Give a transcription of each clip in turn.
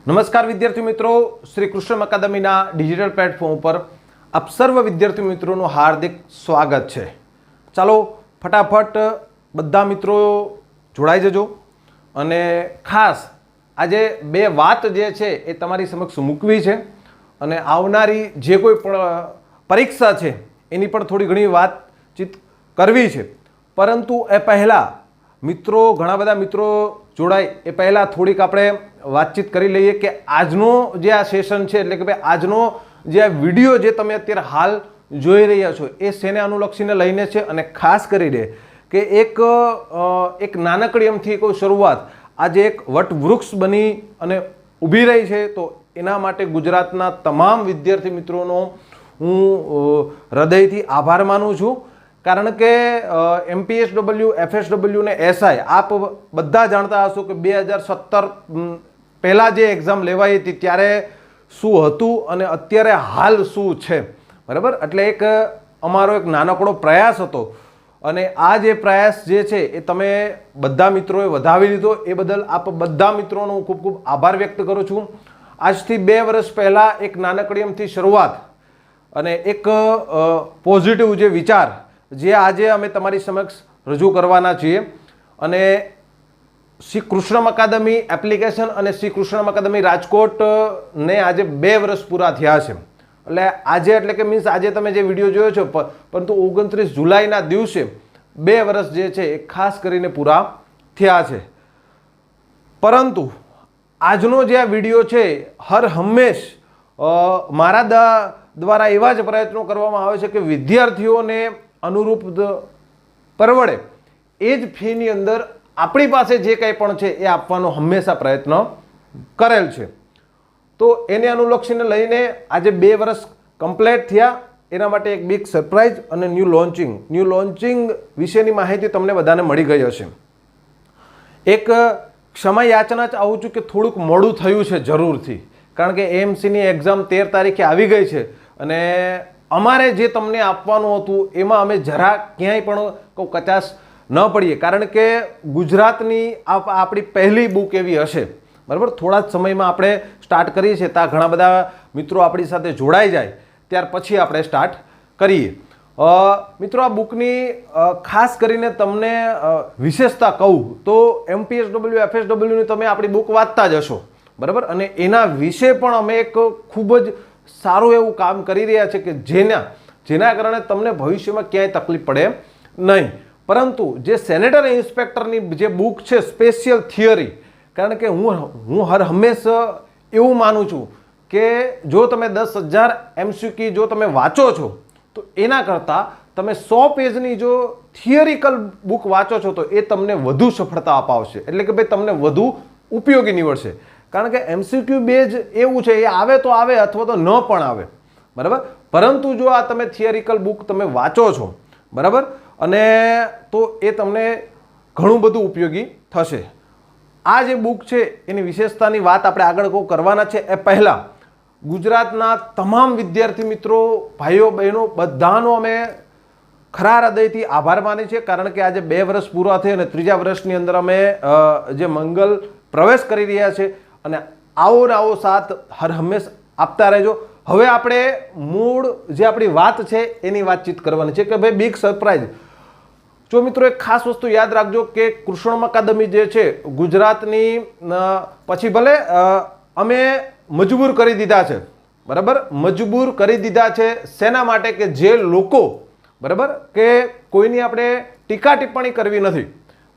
નમસ્કાર વિદ્યાર્થી મિત્રો, શ્રી કૃષ્ણ અકાદમીના ડિજિટલ પ્લેટફોર્મ પર આપ સર્વ વિદ્યાર્થી મિત્રોનું હાર્દિક સ્વાગત છે। ચાલો ફટાફટ બધા મિત્રો જોડાઈ જજો અને ખાસ આજે બે વાત જે છે એ તમારી સમક્ષ મૂકવી છે અને આવનારી જે કોઈ પણ પરીક્ષા છે એની પણ થોડી ઘણી વાતચીત કરવી છે। પરંતુ એ પહેલાં મિત્રો ઘણા બધા મિત્રો જોડાય એ પહેલાં થોડીક આપણે વાતચીત કરી લઈએ કે આજનો જે આ સેશન છે એટલે કે ભાઈ આજનો જે આ વિડીયો જે તમે અત્યારે હાલ જોઈ રહ્યા છો એ શેને અનુલક્ષીને લઈને છે અને ખાસ કરીને કે એક નાનકડી એમથી કોઈ શરૂઆત આજે એક વટવૃક્ષ બની અને ઊભી રહી છે। તો એના માટે ગુજરાતના તમામ વિદ્યાર્થી મિત્રોનો હું હૃદયથી આભાર માનું છું। કારણ કે MPSW, FSW ને SI આપ બધા જાણતા હશો કે 2017 પહેલાં જે એક્ઝામ લેવાઈ હતી ત્યારે શું હતું અને અત્યારે હાલ શું છે, બરાબર। એટલે એક અમારો એક નાનકડો પ્રયાસ હતો અને આ જે પ્રયાસ જે છે એ તમે બધા મિત્રોએ વધાવી લીધો એ બદલ આપ બધા મિત્રોનો હું ખૂબ ખૂબ આભાર વ્યક્ત કરું છું। આજથી 2 વર્ષ પહેલાં એક નાનકડી એમથી શરૂઆત અને એક પોઝિટિવ જે વિચાર જે આજે અમે તમારી સમક્ષ રજૂ કરવાના છીએ અને શ્રી કૃષ્ણ અકાદમી એપ્લિકેશન અને શ્રી કૃષ્ણ અકાદમી રાજકોટને આજે 2 વર્ષ પૂરા થયા છે। એટલે આજે એટલે કે મીન્સ આજે તમે જે વિડીયો જોયો છો પરંતુ 29 જુલાઈના દિવસે 2 વર્ષ જે છે એ ખાસ કરીને પૂરા થયા છે। પરંતુ આજનો જે આ વિડીયો છે હર હંમેશ મારા દ્વારા એવા જ પ્રયત્નો કરવામાં આવે છે કે વિદ્યાર્થીઓને અનુરૂપ પરવડે એ જ ફીની અંદર આપણી પાસે જે કંઈ પણ છે એ આપવાનો હંમેશા પ્રયત્ન કરેલ છે। તો એને અનુલક્ષીને લઈને આજે 2 વર્ષ કમ્પ્લીટ થયા એના માટે એક બિગ સરપ્રાઇઝ અને ન્યૂ લોન્ચિંગ વિશેની માહિતી તમને બધાને મળી ગઈ હશે। એક ક્ષમા યાચના જ આવું છું કે થોડુંક મોડું થયું છે જરૂરથી, કારણ કે AMCની એક્ઝામ 13 તારીખે આવી ગઈ છે અને અમારે જે તમને આપવાનું હતું એમાં અમે જરા ક્યાંય પણ કોઈ કચાશ ન પડીએ, કારણ કે ગુજરાતની આપણી પહેલી બુક એવી હશે, બરાબર। થોડા જ સમયમાં આપણે સ્ટાર્ટ કરીએ છીએ ત્યાં ઘણા બધા મિત્રો આપણી સાથે જોડાઈ જાય ત્યાર પછી આપણે સ્ટાર્ટ કરીએ। મિત્રો આ બુકની ખાસ કરીને તમને વિશેષતા કહું તો MPSW, FSWની તમે આપણી બુક વાંચતા જ હશો, બરાબર। અને એના વિશે પણ અમે એક ખૂબ જ સારું એવું કામ કરી રહ્યા છે કે જેના કારણે તમને ભવિષ્યમાં ક્યાંય તકલીફ પડે નહીં। પરંતુ જે સેનેટરી ઇન્સ્પેક્ટરની જે બુક છે સ્પેશિયલ થિયરી, કારણ કે હું હર હંમેશા એવું માનું છું કે જો તમે 10,000 MCQ જો તમે વાંચો છો તો એના કરતાં તમે 100 પેજની જો થિયરિકલ બુક વાંચો છો તો એ તમને વધુ સફળતા અપાવશે, એટલે કે ભાઈ તમને વધુ ઉપયોગી નીવડશે। કારણ કે MCQ બેઝ એવું છે એ આવે તો આવે અથવા તો ન પણ આવે, બરાબર। પરંતુ જો આ તમે થિયરિકલ બુક તમે વાંચો છો, બરાબર, અને તો એ તમને ઘણું બધું ઉપયોગી થશે। આ જે બુક છે એની વિશેષતાની વાત આપણે આગળ કરવાના છે એ પહેલાં ગુજરાતના તમામ વિદ્યાર્થી મિત્રો, ભાઈઓ બહેનો બધાનો અમે ખરા હૃદયથી આભાર માની છે, કારણ કે આજે 2 વર્ષ પૂરા થઈ અને 3જા વર્ષની અંદર અમે જે મંગલ પ્રવેશ કરી રહ્યા છે અને આવો ને આવો સાથ હર હંમેશ આપતા રહેજો। હવે આપણે મૂળ જે આપણી વાત છે એની વાતચીત કરવાની છે કે ભાઈ બિગ સરપ્રાઇઝ। જો મિત્રો એક ખાસ વસ્તુ યાદ રાખજો કે કૃષ્ણ અકાદમી જે છે ગુજરાતની પછી ભલે અમે મજબૂર કરી દીધા છે, બરાબર, મજબૂર કરી દીધા છે શેના માટે કે જે લોકો, બરાબર, કે કોઈની આપણે ટીકા ટિપ્પણી કરવી નથી,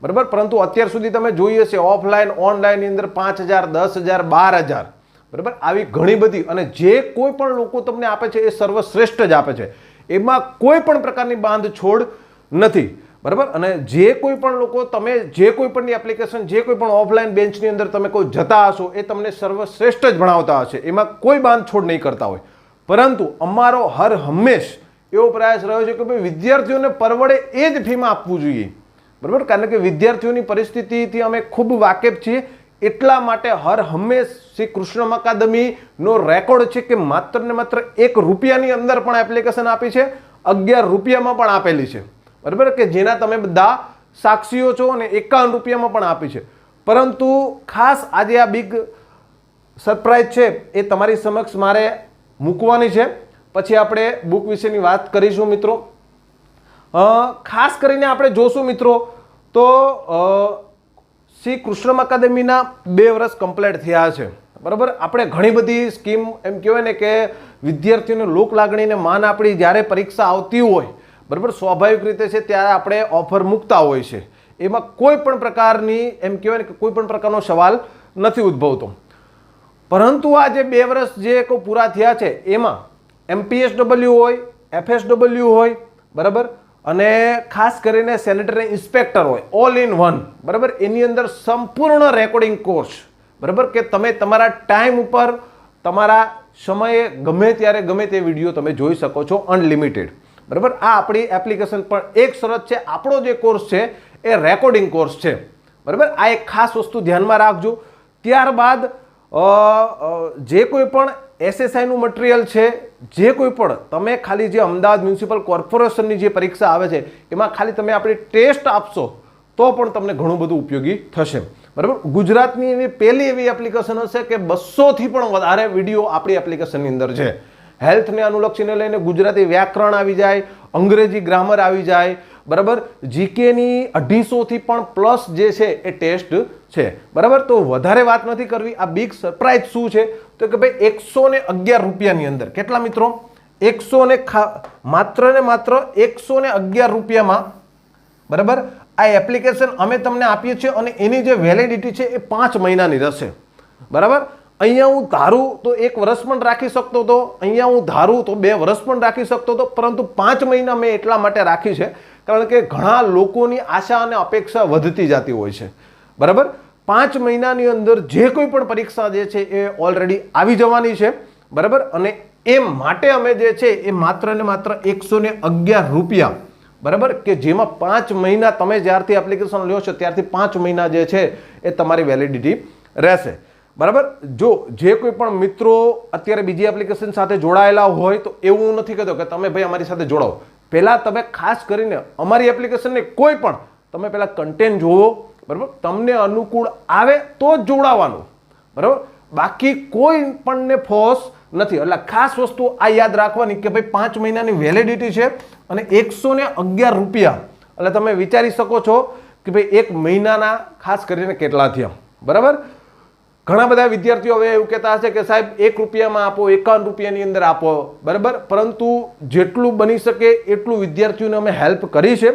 બરાબર, પરંતુ અત્યાર સુધી તમે જોઈએ છે ઓફલાઈન ઓનલાઈનની અંદર 5,000, 10,000, 12,000, બરાબર, આવી ઘણી બધી અને જે કોઈ પણ લોકો તમને આપે છે એ સર્વશ્રેષ્ઠ જ આપે છે, એમાં કોઈ પણ પ્રકારની બાંધછોડ નથી, બરાબર। અને જે કોઈ પણ લોકો તમે જે કોઈ પણની એપ્લિકેશન જે કોઈ પણ ઓફલાઈન બેન્ચની અંદર તમે કોઈ જતા હશો એ તમને સર્વશ્રેષ્ઠ જ ભણાવતા હશે, એમાં કોઈ બાંધછોડ નહીં કરતા હોય। પરંતુ અમારો હર હંમેશ એવો પ્રયાસ રહ્યો છે કે ભાઈ વિદ્યાર્થીઓને પરવડે એ જ ફીમાં આપવું જોઈએ, બરાબર, કારણ કે વિદ્યાર્થીઓની પરિસ્થિતિથી અમે ખૂબ વાકેફ છીએ। એટલા માટે હર હંમેશ શ્રી કૃષ્ણ અકાદમીનો રેકોર્ડ છે કે માત્ર ને માત્ર 1 રૂપિયાની અંદર પણ એપ્લિકેશન આપી છે, 11 રૂપિયામાં પણ આપેલી છે, બરાબર, કે જેના તમે બધા સાક્ષીઓ છો અને 51 રૂપિયામાં પણ આપી છે। પરંતુ ખાસ આજે આ બિગ સરપ્રાઈઝ છે એ તમારી સમક્ષ મારે મૂકવાની છે, પછી આપણે બુક વિશેની વાત કરીશું મિત્રો. ખાસ કરીને આપણે જોશું મિત્રો તો શ્રી કૃષ્ણમ અકાદમીના 2 વર્ષ કમ્પ્લીટ થયા છે, બરાબર. આપણે ઘણી બધી સ્કીમ એમ કહેવાય ને કે વિદ્યાર્થીઓને લોક લાગણીને માન આપણી જ્યારે પરીક્ષા આવતી હોય, બરાબર, સ્વાભાવિક રીતે છે ત્યારે આપણે ઓફર મૂકતા હોય છે. એમાં કોઈ પણ પ્રકારની એમ કહેવાય ને કે કોઈ પણ પ્રકારનો સવાલ નથી ઉદ્ભવતો. પરંતુ આ જે 2 વર્ષ જે પૂરા થયા છે એમાં MPSW હોય, FSW હોય, બરાબર, અને ખાસ કરીને સેનેટરી ઇન્સ્પેક્ટર હોય, ઓલ ઇન વન, બરાબર. એની અંદર સંપૂર્ણ રેકોર્ડિંગ કોર્સ, બરાબર, કે તમે તમારા ટાઈમ ઉપર તમારા સમયે ગમે ત્યારે ગમે તે વિડીયો તમે જોઈ શકો છો, અનલિમિટેડ, બરાબર. આ આપણી એપ્લિકેશન પણ એક શરત છે, આપણો જે કોર્સ છે એ રેકોર્ડિંગ કોર્સ છે, બરાબર. આ એક ખાસ વસ્તુ ધ્યાનમાં રાખજો. ત્યારબાદ જે કોઈ પણ SSIનું મટીરિયલ છે, જે કોઈ પણ તમે ખાલી જે અમદાવાદ મ્યુનિસિપલ કોર્પોરેશનની જે પરીક્ષા આવે છે એમાં ખાલી તમે આપણી ટેસ્ટ આપશો તો પણ તમને ઘણું બધું ઉપયોગી થશે, બરાબર. ગુજરાતની એવી પહેલી એવી એપ્લિકેશન હશે કે 200થી પણ વધારે વિડીયો આપણી એપ્લિકેશનની અંદર છે. હેલ્થને અનુલક્ષીને લઈને ગુજરાતી વ્યાકરણ આવી જાય, અંગ્રેજી ગ્રામર આવી જાય, બરાબર. જીકેની 250થી પણ પ્લસ જે છે એ ટેસ્ટ છે, બરાબર. તો વધારે વાત નથી કરવી. આ બિગ સરપ્રાઈઝ શું છે તો કે ભાઈ 111 રૂપિયાની અંદર કેટલા મિત્રો, માત્ર ને માત્ર 111 રૂપિયામાં, બરાબર, આ એપ્લિકેશન અમે તમને આપીએ છીએ અને એની જે વેલિડિટી છે એ 5 મહિનાની રહેશે, બરાબર. અહીંયા હું ધારું તો 1 વર્ષ પણ રાખી શકતો હતો, અહીંયા હું ધારું તો 2 વર્ષ પણ રાખી શકતો હતો, પરંતુ 5 મહિના મેં એટલા માટે રાખી છે કારણ કે ઘણા લોકોની આશા અને અપેક્ષા વધતી જતી હોય છે, બરાબર. 5 મહિનાની અંદર જે કોઈ પણ પરીક્ષા જે છે એ ઓલરેડી આવી જવાની છે, બરાબર. અને એ માટે અમે જે છે એ માત્ર ને માત્ર 111 રૂપિયા, બરાબર, કે જેમાં 5 મહિના તમે જ્યારથી એપ્લિકેશન લ્યો છો ત્યારથી 5 મહિના જે છે એ તમારી વેલિડિટી રહેશે, બરાબર. જો જે કોઈ પણ મિત્રો અત્યારે બીજી એપ્લિકેશન સાથે જોડાયેલા હોય તો એવું નથી કહેતો કે તમે ભાઈ અમારી સાથે જોડાઓ. પહેલાં તમે ખાસ કરીને અમારી એપ્લિકેશનને કોઈ પણ તમે પહેલાં કન્ટેન્ટ જોવો, બરાબર. તમને અનુકૂળ આવે તો જ જોડાવાનું, બરાબર. બાકી કોઈ પણને ફોર્સ નથી. એટલે ખાસ વસ્તુ આ યાદ રાખવાની કે ભાઈ 5 મહિનાની વેલિડિટી છે અને 111 રૂપિયા, એટલે તમે વિચારી શકો છો કે ભાઈ 1 મહિનાના ખાસ કરીને કેટલા થયા, બરાબર. ઘણા બધા વિદ્યાર્થીઓ હવે એવું કહેતા હશે કે સાહેબ 1 રૂપિયામાં આપો, 51 રૂપિયાની અંદર આપો, બરાબર. પરંતુ જેટલું બની શકે એટલું વિદ્યાર્થીઓને અમે હેલ્પ કરી છે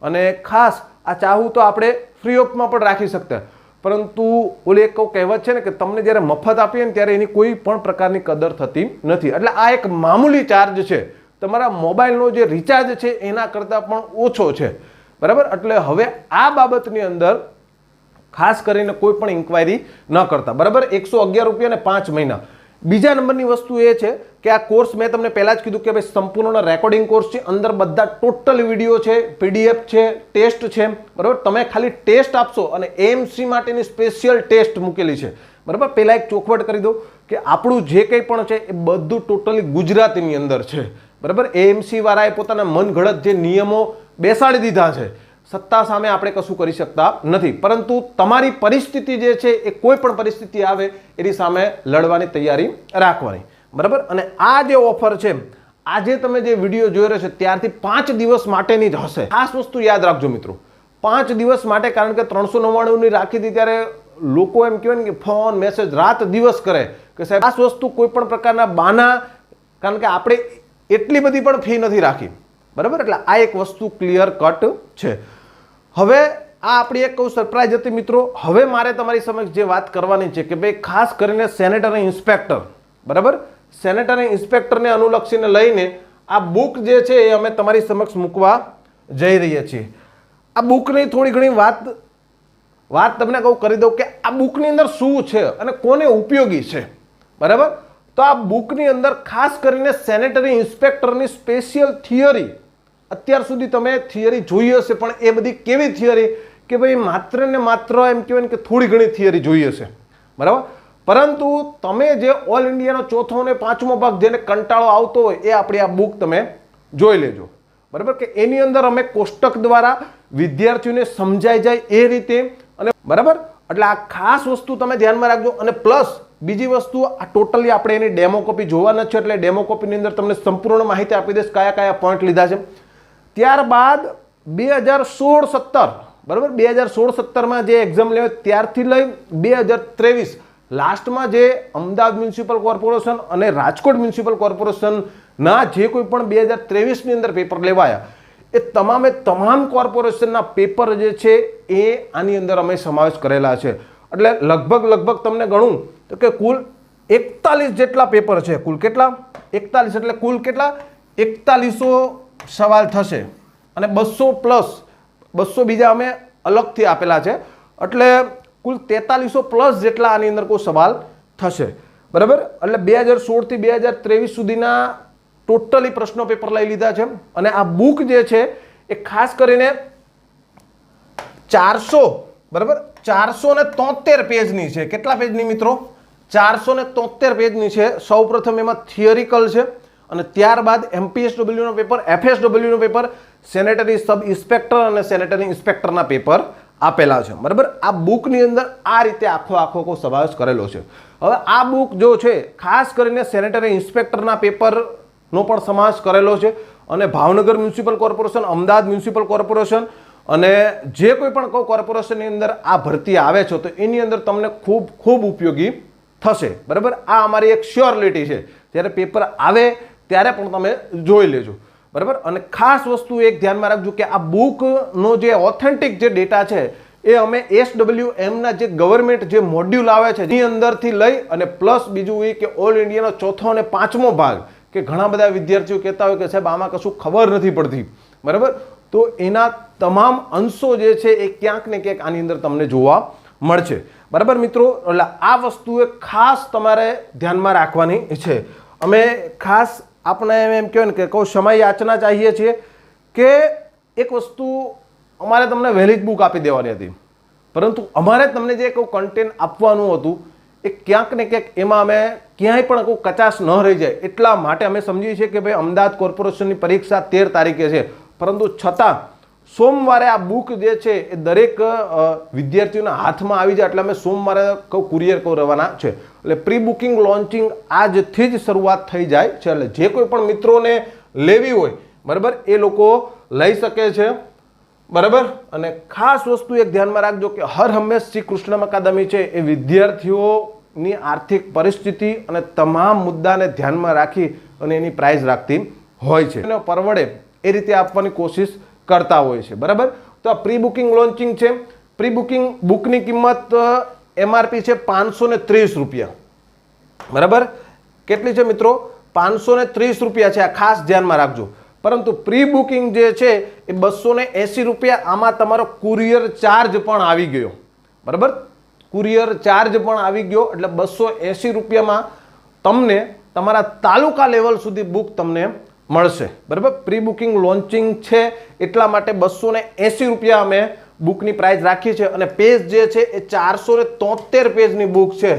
અને ખાસ આ ચાહું તો આપણે ફ્રી ઓફમાં પણ રાખી શકતા, પરંતુ ઓલી એક કહેવત છે ને કે તમને જ્યારે મફત આપીએ ને ત્યારે એની કોઈ પણ પ્રકારની કદર થતી નથી. એટલે આ એક મામૂલી ચાર્જ છે, તમારા મોબાઈલનો જે રિચાર્જ છે એના કરતાં પણ ઓછો છે, બરાબર. એટલે હવે આ બાબતની અંદર ખાસ કરીને કોઈ પણ ઇન્ક્વાયરી ન કરતા, બરાબર. 111 રૂપિયા અને 5 મહિના. બીજા નંબરની વસ્તુ એ છે કે આ કોર્સ મેં તમને પહેલાં જ કીધું કે ભાઈ સંપૂર્ણ રેકોર્ડિંગ કોર્સ છે, અંદર બધા ટોટલ વિડીયો છે, PDF છે, ટેસ્ટ છે, બરાબર. તમે ખાલી ટેસ્ટ આપશો અને AMC માટેની સ્પેશિયલ ટેસ્ટ મૂકેલી છે, બરાબર. પહેલાં એક ચોખવટ કરી દો કે આપણું જે કંઈ પણ છે એ બધું ટોટલી ગુજરાતીની અંદર છે, બરાબર. AMC વાળાએ પોતાના મનગઢત જે નિયમો બેસાડી દીધા છે, સત્તા સામે આપણે કશું કરી શકતા નથી, પરંતુ તમારી પરિસ્થિતિ જે છે એ કોઈ પણ પરિસ્થિતિ આવે એની સામે લડવાની તૈયારી રાખવાની, બરાબર. અને આ જે ઓફર છે, આજે તમે જે વિડીયો જોઈ રહ્યો છો ત્યારથી 5 દિવસ માટેની જ હશે. ખાસ વસ્તુ યાદ રાખજો મિત્રો, 5 દિવસ માટે, કારણ કે 399ની રાખી હતી ત્યારે લોકો એમ કહેવાય ને કે ફોન મેસેજ રાત દિવસ કરે કે સાહેબ ખાસ વસ્તુ કોઈ પણ પ્રકારના બાના, કારણ કે આપણે એટલી બધી પણ ફી નથી રાખી, બરાબર. એટલે આ એક વસ્તુ ક્લિયર કટ છે. હવે આ આપણી એક સરપ્રાઈઝ હતી મિત્રો. હવે મારે તમારી સમક્ષ જે વાત કરવાની છે કે ભાઈ ખાસ કરીને સેનેટરી ઇન્સ્પેક્ટર, બરાબર, સેનેટરી ઇન્સ્પેક્ટરને અનુલક્ષીને લઈને આ બુક જે છે એ અમે તમારી સમક્ષ મૂકવા જઈ રહ્યા છીએ. આ બુકની થોડી ઘણી વાત તમને કહું કરી દઉં કે આ બુકની અંદર શું છે અને કોને ઉપયોગી છે, બરાબર. તો આ બુકની અંદર ખાસ કરીને સેનેટરી ઇન્સ્પેક્ટરની સ્પેશિયલ થિયરી, અત્યાર સુધી તમે થિયરી જોઈ હશે પણ એ બધી કેવી થિયરી કે ભાઈ માત્ર ને માત્ર એમ કહેવાય કે થોડી ઘણી થિયરી જોઈ હશે, બરાબર. પરંતુ તમે જે ઓલ ઇન્ડિયાનો 4થો અને 5મો ભાગ જેને કંટાળો આવતો હોય એ આપણી આ બુક તમે જોઈ લેજો, બરાબર. કે એની અંદર અમે કોષ્ટક દ્વારા વિદ્યાર્થીઓને સમજાઈ જાય એ રીતે, અને બરાબર. એટલે આ ખાસ વસ્તુ તમે ધ્યાનમાં રાખજો. અને પ્લસ બીજી વસ્તુ, આ ટોટલી આપણે એની ડેમો કોપી જોવાના છે, એટલે ડેમો કોપીની અંદર તમને સંપૂર્ણ માહિતી આપી દઈશ કયા કયા પોઈન્ટ લીધા છે. ત્યારબાદ 2016-17 બરાબર, 2016-17માં જે એક્ઝામ લેવાય ત્યારથી લઈ 2023 લાસ્ટમાં જે અમદાવાદ મ્યુનિસિપલ કોર્પોરેશન અને રાજકોટ મ્યુનિસિપલ કોર્પોરેશનના જે કોઈ પણ 2023ની અંદર પેપર લેવાયા એ તમામ કોર્પોરેશનના પેપર જે છે એ આની અંદર અમે સમાવેશ કરેલા છે. એટલે લગભગ તમને ગણું તો કે કુલ 41 જેટલા પેપર છે. કુલ કેટલા? 41. એટલે કુલ કેટલા? 4100 સવાલ થશે અને 200 બીજા અમે અલગથી આપેલા છે, એટલે કુલ 4300+ જેટલા આની અંદર કોઈ સવાલ થશે. બરાબર, એટલે 2016 થી 2023 સુધીના ટોટલી પ્રશ્નો પેપર લઈ લીધા છે. અને આ બુક જે છે એ ખાસ કરીને 400 બરાબર 473 પેજની છે. કેટલા પેજની મિત્રો? 473 પેજની છે. સૌપ્રથમ એમાં થિયરિકલ છે અને ત્યારબાદ MPSW નો પેપર, FSW નો પેપર, સેનેટરી સબ ઇન્સ્પેક્ટર અને સેનેટરી ઇન્સ્પેક્ટરના પેપર આપેલા છે. બરાબર, આ બુકની અંદર આ રીતે આખો સમાવેશ કરેલો છે. હવે આ બુક જો છે ખાસ કરીને સેનેટરી ઇન્સ્પેક્ટરના પેપરનો પણ સમાવેશ કરેલો છે અને Bhavnagar municipal corporation, Ahmedabad municipal corporation અને જે કોઈ પણ કોર્પોરેશનની અંદર આ ભરતી આવે છે તો એની અંદર તમને ખૂબ ઉપયોગી થશે. બરાબર, આ અમારી એક શ્યોરિટી છે. જ્યારે પેપર આવે ત્યારે પણ તમે જોઈ લેજો. બરાબર, અને ખાસ વસ્તુ એક ધ્યાનમાં રાખજો કે આ બુકનો જે ઓથેન્ટિક જે ડેટા છે એ અમે SWMના જે ગવર્મેન્ટ જે મોડ્યુલ આવે છે એની અંદરથી લઈ અને પ્લસ બીજું એ કે ઓલ ઇન્ડિયાનો ચોથો અને પાંચમો ભાગ, કે ઘણા બધા વિદ્યાર્થીઓ કહેતા હોય કે સાહેબ આમાં કશું ખબર નથી પડતી. બરાબર, તો એના તમામ અંશો જે છે એ ક્યાંક ને ક્યાંક આની અંદર તમને જોવા મળશે. બરાબર મિત્રો, એટલે આ વસ્તુ એ ખાસ તમારે ધ્યાનમાં રાખવાની છે. અમે ખાસ આપણે એમ કહેવાય ને કે કોઈ સમય યાચના ચાહીએ છીએ કે એક વસ્તુ અમારે તમને વહેલી જ બુક આપી દેવાની હતી, પરંતુ અમારે તમને જે કોઈ કન્ટેન્ટ આપવાનું હતું એ ક્યાંક ને ક્યાંક એમાં અમે ક્યાંય પણ કોઈ કચાશ ન રહી જાય એટલા માટે અમે સમજીએ છીએ કે ભાઈ અમદાવાદ કોર્પોરેશનની પરીક્ષા 13 તારીખે છે, પરંતુ છતાં સોમવારે આ બુક જે છે એ દરેક વિદ્યાર્થીઓના હાથમાં આવી જાય એટલે અમે સોમવારે કુરિયર કરવાના છે. એટલે પ્રી બુકિંગ લોન્ચિંગ આજથી જ શરૂઆત થઈ જાય છે. એટલે જે કોઈ પણ મિત્રોને લેવી હોય બરાબર એ લોકો લઈ શકે છે. બરાબર, અને ખાસ વસ્તુ એક ધ્યાનમાં રાખજો કે હર હંમેશ શ્રી કૃષ્ણ અકાદમી છે એ વિદ્યાર્થીઓની આર્થિક પરિસ્થિતિ અને તમામ મુદ્દાને ધ્યાનમાં રાખી અને એની પ્રાઇઝ રાખતી હોય છે. એને પરવડે એ રીતે આપવાની કોશિશ કરતા હોય છે. બરાબર, તો આ પ્રી બુકિંગ લોન્ચિંગ છે. પ્રી બુકિંગ બુકની કિંમત MRP છે 530 રૂપિયા. બરાબર, કેટલી છે મિત્રો? 530 રૂપિયા છે. આ ખાસ ધ્યાનમાં રાખજો. પરંતુ પ્રી બુકિંગ જે છે એ 280 રૂપિયા. આમાં તમારો કુરિયર ચાર્જ પણ આવી ગયો. બરાબર, કુરિયર ચાર્જ પણ આવી ગયો એટલે 280 રૂપિયામાં તમને તમારા તાલુકા લેવલ સુધી બુક તમને મળશે. બરાબર, પ્રી બુકિંગ લોન્ચિંગ છે એટલા માટે 280 રૂપિયા અમે બુકની પ્રાઇસ રાખી છે અને પેજ જે છે એ 473 પેજની બુક છે.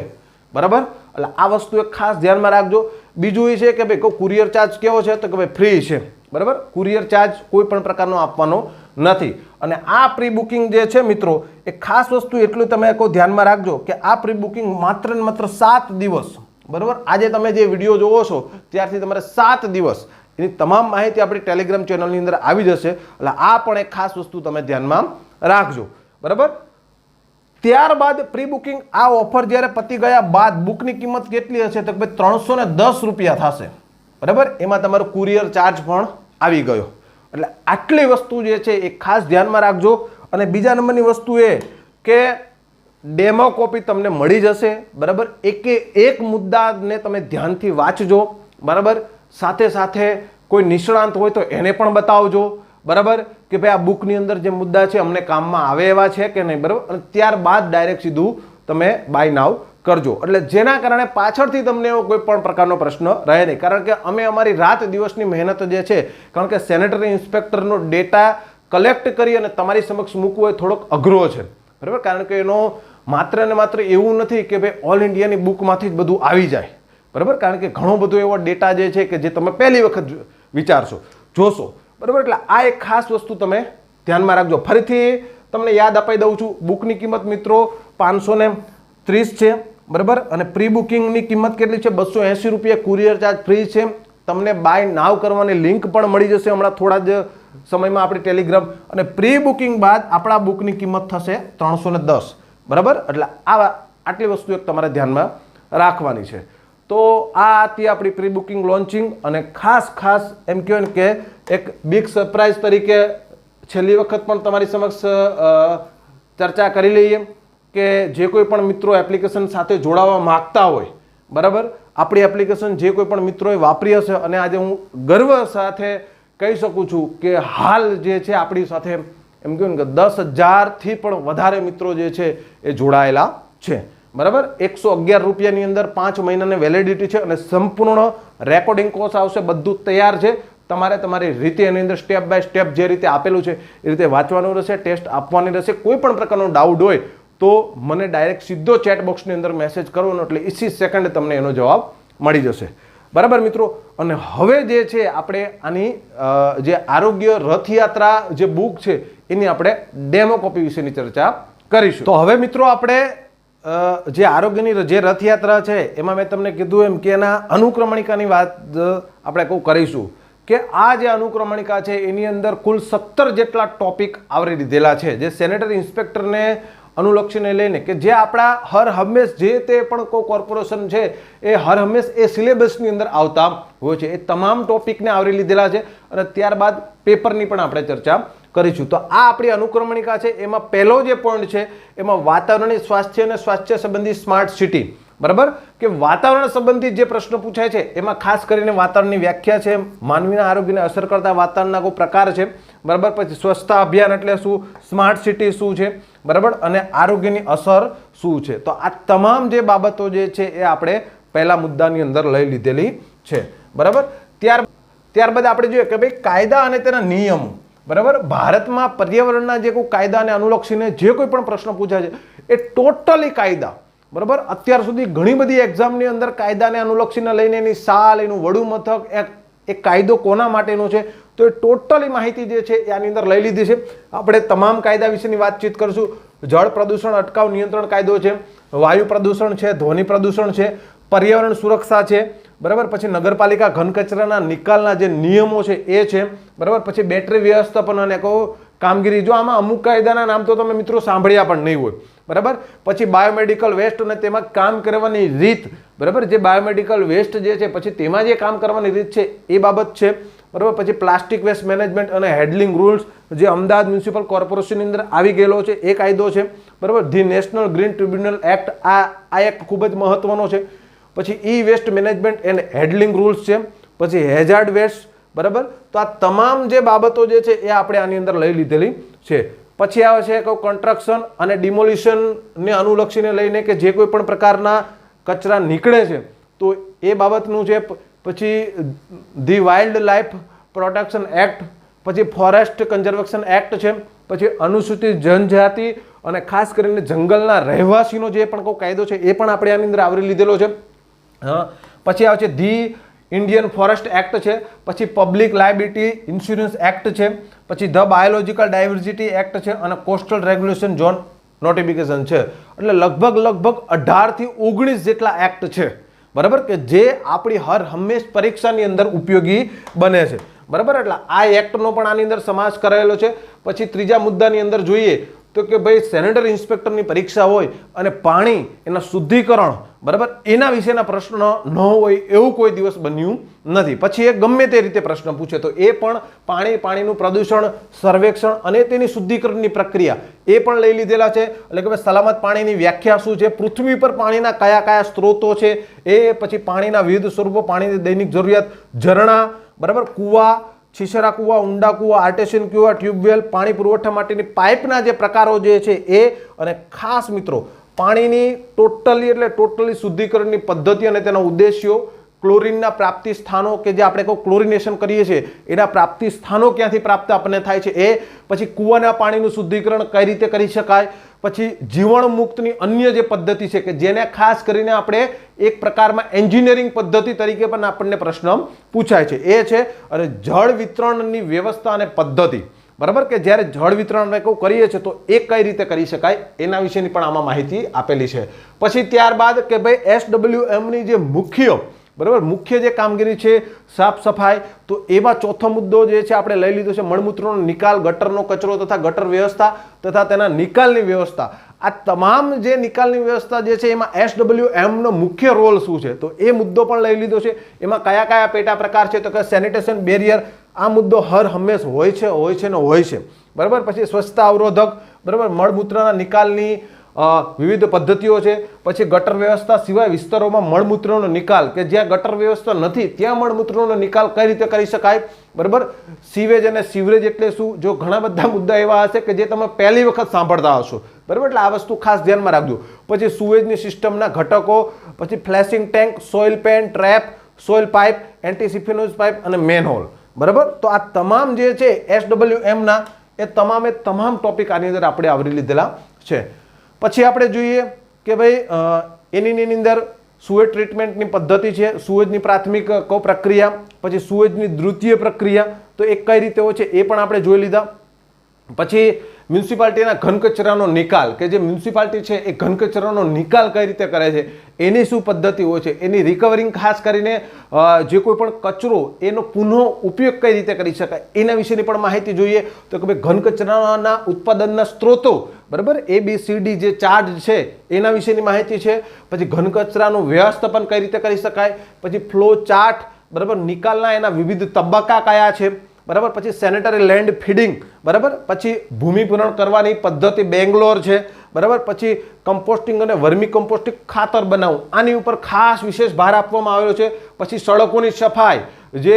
બરાબર, એટલે આ વસ્તુ એક ખાસ ધ્યાનમાં રાખજો. બીજું એ છે કે ભાઈ કુરિયર ચાર્જ કેવો છે તો કે ભાઈ ફ્રી છે. બરાબર, કુરિયર ચાર્જ કોઈ પણ પ્રકારનો આપવાનો નથી. અને આ પ્રી બુકિંગ જે છે મિત્રો એ ખાસ વસ્તુ એટલું તમે ધ્યાનમાં રાખજો કે આ પ્રી બુકિંગ માત્ર ને માત્ર 7 દિવસ. બરાબર, આજે તમે જે વિડીયો જોવો છો ત્યારથી તમારે 7 દિવસ એની તમામ માહિતી આપણી ટેલિગ્રામ ચેનલની અંદર આવી જશે. એટલે આ પણ એક ખાસ વસ્તુ તમે ધ્યાનમાં રાખજો. બરાબર, ત્યારબાદ પ્રી બુકિંગ આ ઓફર જ્યારે પતી ગયા બાદ બુકની કિંમત કેટલી હશે તો કે 310 રૂપિયા થશે. બરાબર, એમાં તમારો કુરિયર ચાર્જ પણ આવી ગયો. એટલે આટલી વસ્તુ જે છે એ ખાસ ધ્યાનમાં રાખજો. અને બીજા નંબરની વસ્તુ એ કે ડેમો કોપી તમને મળી જશે. બરાબર, એક મુદ્દાને તમે ધ્યાનથી વાંચજો. બરાબર, સાથે સાથે કોઈ નિષ્ણાંત હોય તો એને પણ બતાવજો. બરાબર, કે ભાઈ આ બુકની અંદર જે મુદ્દા છે અમને કામમાં આવે એવા છે કે નહીં. બરાબર, અને ત્યારબાદ ડાયરેક્ટ સીધું તમે બાય નાવ કરજો. એટલે જેના કારણે પાછળથી તમને એવો કોઈ પણ પ્રકારનો પ્રશ્ન રહે નહીં. કારણ કે અમે અમારી રાત દિવસની મહેનત જે છે, કારણ કે સેનેટરી ઇન્સ્પેક્ટરનો ડેટા કલેક્ટ કરી અને તમારી સમક્ષ મૂકવો એ થોડોક અઘરો છે. બરાબર, કારણ કે એનો માત્ર ને માત્ર એવું નથી કે ભાઈ ઓલ ઇન્ડિયાની બુકમાંથી જ બધું આવી જાય. બરાબર, કારણ કે ઘણો બધો એવો ડેટા જે છે કે જે તમે પહેલી વખત વિચારશો, જોશો. બરાબર, એટલે આ એક ખાસ વસ્તુ તમે ધ્યાનમાં રાખજો. ફરીથી તમને યાદ અપાઈ દઉં છું, બુકની કિંમત મિત્રો 530 છે. બરાબર. અને પ્રી બુકિંગની કિંમત કેટલી છે? 280 રૂપિયા. કુરિયર ચાર્જ ફ્રી છે. તમને બાય નાવ કરવાની લિંક પણ મળી જશે હમણાં થોડા જ સમયમાં આપણી ટેલિગ્રામ. અને પ્રી બુકિંગ બાદ આપણા બુકની કિંમત થશે 310. બરાબર. એટલે આટલી વસ્તુ એક તમારે ધ્યાનમાં રાખવાની છે. તો આ હતી આપણી પ્રી બુકિંગ લોન્ચિંગ. અને ખાસ એમ કહેવાય ને કે એક બિગ સરપ્રાઈઝ તરીકે છેલ્લી વખત પણ તમારી સમક્ષ ચર્ચા કરી લઈએ કે જે કોઈ પણ મિત્રો એપ્લિકેશન સાથે જોડાવા માંગતા હોય, બરાબર, આપણી એપ્લિકેશન જે કોઈ પણ મિત્રોએ વાપરી હશે, અને આજે હું ગર્વ સાથે કહી શકું છું કે હાલ જે છે આપણી સાથે એમ કહ્યું ને કે 10,000થી પણ વધારે મિત્રો જે છે એ જોડાયેલા છે. બરાબર. 111 રૂપિયાની અંદર 5 મહિનાની વેલિડિટી છે અને સંપૂર્ણ રેકોર્ડિંગ કોર્સ આવશે. બધું તૈયાર છે. તમારે તમારી રીતે એની અંદર સ્ટેપ બાય સ્ટેપ જે રીતે આપેલું છે એ રીતે વાંચવાનું રહેશે, ટેસ્ટ આપવાની રહેશે. કોઈ પણ પ્રકારનો ડાઉટ હોય તો મને ડાયરેક્ટ સીધો ચેટ બોક્સની અંદર મેસેજ કરવાનો, એટલે ઇસી સેકન્ડ તમને એનો જવાબ મળી જશે. બરાબર મિત્રો. અને હવે જે છે આપણે આની જે આરોગ્ય રથયાત્રા જે બુક છે એની આપણે ડેમો કોપી વિશેની ચર્ચા કરીશું. તો હવે મિત્રો આપણે જે આરોગ્યની જે રથયાત્રા છે એમાં મેં તમને કીધું એમ કે એના અનુક્રમણિકાની વાત આપણે કરીશું કે આ જે અનુક્રમણિકા છે એની અંદર કુલ 17 જેટલા ટોપિક આવરી લીધેલા છે, જે સેનેટરી ઇન્સ્પેક્ટરને અનુલક્ષીને લઈને કે જે આપણા હર હંમેશ જે તે પણ કોઈ કોર્પોરેશન છે એ હર હંમેશ એ સિલેબસની અંદર આવતા હોય છે. એ તમામ ટોપિકને આવરી લીધેલા છે અને ત્યારબાદ પેપરની પણ આપણે ચર્ચા કરીશું. તો આ આપણી અનુક્રમણિકા છે. એમાં પહેલો જે પોઈન્ટ છે એમાં વાતાવરણીય સ્વાસ્થ્ય અને સ્વાસ્થ્ય સંબંધી સ્માર્ટ સિટી. બરાબર. કે વાતાવરણ સંબંધિત જે પ્રશ્ન પૂછાય છે એમાં ખાસ કરીને વાતાવરણની વ્યાખ્યા છે, માનવીના આરોગ્યને અસર કરતા વાતાવરણના કોઈ પ્રકાર છે, બરાબર, પછી સ્વચ્છતા અભિયાન એટલે શું, સ્માર્ટ સિટી શું છે, બરાબર, અને આરોગ્યની અસર શું છે. તો આ તમામ જે બાબતો જે છે એ આપણે પહેલા મુદ્દાની અંદર લઈ લીધેલી છે. બરાબર. ત્યારબાદ આપણે જોઈએ કે ભાઈ કાયદા અને તેના નિયમો. બરાબર. ભારતમાં પર્યાવરણના જે કોઈ કાયદાને અનુલક્ષીને જે કોઈ પણ પ્રશ્ન પૂછાય છે એ ટોટલી કાયદા, બરાબર, અત્યાર સુધી ઘણી બધી એક્ઝામની અંદર કાયદાને અનુલક્ષીને લઈને એની સાલ, એનું વડુ મથક, એ કાયદો કોના માટેનો છે, તો એ ટોટલી માહિતી જે છે એ આની અંદર લઈ લીધી છે. આપણે તમામ કાયદા વિશેની વાતચીત કરશું. જળ પ્રદૂષણ અટકાવ નિયંત્રણ કાયદો છે, વાયુ પ્રદૂષણ છે, ધ્વનિ પ્રદૂષણ છે, પર્યાવરણ સુરક્ષા છે, બરાબર, પછી નગરપાલિકા ઘન કચરાના નિકાલના જે નિયમો છે એ છે, બરાબર, પછી બેટરી વ્યવસ્થાપન અને કામગીરી. જો આમાં અમુક કાયદાના નામ તો તમે મિત્રો સાંભળ્યા પણ નહીં હોય, બરાબર. પછી બાયોમેડિકલ વેસ્ટ અને તેમાં કામ કરવાની રીત, બરાબર, જે બાયોમેડિકલ વેસ્ટ જે છે પછી તેમાં જે કામ કરવાની રીત છે એ બાબત છે, બરાબર. પછી પ્લાસ્ટિક વેસ્ટ મેનેજમેન્ટ અને હેન્ડલિંગ રૂલ્સ જે અમદાવાદ મ્યુનિસિપલ કોર્પોરેશનની અંદર આવી ગયેલો છે એ કાયદો છે, બરાબર. The national green tribunal act, આ એક્ટ ખૂબ જ મહત્વનો છે. પછી E waste management and handling rules છે, પછી હેઝાર્ડ વેસ્ટ, બરાબર. તો આ તમામ જે બાબતો જે છે એ આપણે આની અંદર લઈ લીધેલી છે. પછી આવે છે કન્સ્ટ્રક્શન અને ડિમોલિશનને અનુલક્ષીને લઈને કે જે કોઈ પણ પ્રકારના કચરા નીકળે છે તો એ બાબતનું છે. પછી the wild life protection act, પછી ફોરેસ્ટ કન્ઝર્વેશન એક્ટ છે, પછી અનુસૂચિત જનજાતિ અને ખાસ કરીને જંગલના રહેવાસીનો જે પણ કોઈ કાયદો છે એ પણ આપણે આની અંદર આવરી લીધેલો છે. પછી આવે છે ધી ઇન્ડિયન ફોરેસ્ટ એક્ટ છે, પછી પબ્લિક લાયબિલિટી ઇન્સ્યોરન્સ એક્ટ છે, પછી ધ બાયોલોજિકલ ડાયવર્સિટી એક્ટ છે અને કોસ્ટલ રેગ્યુલેશન ઝોન નોટિફિકેશન છે. એટલે લગભગ 18 થી 19 જેટલા એક્ટ છે, બરાબર, કે જે આપણી હર હંમેશ પરીક્ષાની અંદર ઉપયોગી બને છે, બરાબર. એટલે આ એક્ટનો પણ આની અંદર સમાવેશ કરાયેલો છે. પછી ત્રીજા મુદ્દાની અંદર જોઈએ તો કે ભાઈ સેનેટરી ઇન્સ્પેક્ટરની પરીક્ષા હોય અને પાણી એના શુદ્ધિકરણ, બરાબર, એના વિશેના પ્રશ્ન ન હોય એવું કોઈ દિવસ બન્યું નથી. પછી એ ગમે તે રીતે પ્રશ્ન પૂછે તો એ પણ પાણીનું પ્રદૂષણ, સર્વેક્ષણ અને તેની શુદ્ધિકરણની પ્રક્રિયા એ પણ લઈ લીધેલા છે. એટલે કે ભાઈ સલામત પાણીની વ્યાખ્યા શું છે, પૃથ્વી પર પાણીના કયા કયા સ્ત્રોતો છે એ, પછી પાણીના વિવિધ સ્વરૂપો, પાણીની દૈનિક જરૂરિયાત, ઝરણા, બરાબર, કૂવા, છીછરા કૂવા, ઊંડા કૂવા, આર્ટેશિયન કૂવા, ટ્યુબવેલ, પાણી પુરવઠા માટેની પાઇપના જે પ્રકારો જે છે એ, અને ખાસ મિત્રો પાણીની ટોટલી શુદ્ધિકરણની પદ્ધતિ અને તેના ઉદ્દેશ્યો, ક્લોરીનના પ્રાપ્તિ સ્થાનો કે જે આપણે કોઈ ક્લોરિનેશન કરીએ છીએ એના પ્રાપ્તિ સ્થાનો ક્યાંથી પ્રાપ્ત આપણને થાય છે એ, પછી કૂવાના પાણીનું શુદ્ધિકરણ કઈ રીતે કરી શકાય, પછી જીવણ મુક્તની અન્ય જે પદ્ધતિ છે કે જેને ખાસ કરીને આપણે એક પ્રકારમાં એન્જિનિયરિંગ પદ્ધતિ તરીકે પણ આપણને પ્રશ્ન પૂછાય છે એ છે, અને જળ વિતરણની વ્યવસ્થા અને પદ્ધતિ, બરાબર, કે જ્યારે જળ વિતરણ કરીએ છીએ તો એ કઈ રીતે કરી શકાય એના વિશેની પણ આમાં માહિતી આપેલી છે. પછી ત્યારબાદ કે ભાઈ SWM ની જે મુખ્ય જે કામગીરી છે સાફ સફાઈ, તો એમાં ચોથો મુદ્દો જે છે આપણે લઈ લીધો છે મળમૂત્રનો નિકાલ, ગટરનો કચરો તથા ગટર વ્યવસ્થા તથા તેના નિકાલની વ્યવસ્થા. આ તમામ જે નિકાલની વ્યવસ્થા જે છે એમાં SWM નો મુખ્ય રોલ શું છે તો એ મુદ્દો પણ લઈ લીધો છે. એમાં કયા કયા પેટા પ્રકાર છે તો કે સેનિટેશન બેરિયર, આ મુદ્દો હર હંમેશ હોય છે ને હોય છે. બરાબર, પછી સ્વચ્છતા અવરોધક, બરાબર, મળમૂત્રના નિકાલની વિવિધ પદ્ધતિઓ છે. પછી ગટર વ્યવસ્થા સિવાય વિસ્તારોમાં મળમૂત્રનો નિકાલ, કે જ્યાં ગટર વ્યવસ્થા નથી ત્યાં મળમૂત્રનો નિકાલ કઈ રીતે કરી શકાય. બરાબર, સીવેજ અને સીવરેજ એટલે શું, જો ઘણા બધા મુદ્દા એવા હશે કે જે તમે પહેલી વખત સાંભળતા હશો. બરાબર, એટલે આ વસ્તુ ખાસ ધ્યાનમાં રાખજો. પછી સુએજની સિસ્ટમના ઘટકો, પછી flushing tank, soil pan, trap, soil pipe, anti siphonage pipe અને મેનહોલ. બરાબર, તો આ તમામ જે છે SWM ના એ તમામ ટોપિક આની અંદર આપણે આવરી લીધેલા છે. પછી આપણે જોઈએ કે ભાઈ એની અંદર સુએજ ટ્રીટમેન્ટની પદ્ધતિ છે, સુએજની પ્રાથમિક પ્રક્રિયા, પછી સુએજની દ્વિતીય પ્રક્રિયા, તો એ કઈ રીતે હોય છે એ પણ આપણે જોઈ લીધા. પછી મ્યુનિસિપાલિટીના ઘન કચરાનો નિકાલ, કે જે મ્યુનિસિપાલિટી છે એ ઘન કચરાનો નિકાલ કઈ રીતે કરે છે, એની શું પદ્ધતિ હોય છે, એની રિકવરિંગ, ખાસ કરીને જે કોઈ પણ કચરો એનો પુનઃ ઉપયોગ કઈ રીતે કરી શકાય એના વિશેની પણ માહિતી જોઈએ. તો કે ભાઈ ઘન કચરાના ઉત્પાદનના સ્ત્રોતો, બરાબર, ABCD જે ચાર્જ છે એના વિશેની માહિતી છે. પછી ઘન કચરાનું વ્યવસ્થાપન કઈ રીતે કરી શકાય, પછી ફ્લો ચાર્ટ, બરાબર, નિકાલના એના વિવિધ તબક્કા કયા છે, બરાબર, પછી સેનેટરી લેન્ડ ફીડિંગ, બરાબર, પછી ભૂમિપૂરણ કરવાની પદ્ધતિ બેંગ્લોર છે, બરાબર, પછી કમ્પોસ્ટિંગ અને વર્મી કમ્પોસ્ટિંગ ખાતર બનાવવું, આની ઉપર ખાસ વિશેષ ભાર આપવામાં આવેલો છે. પછી સડકોની સફાઈ, જે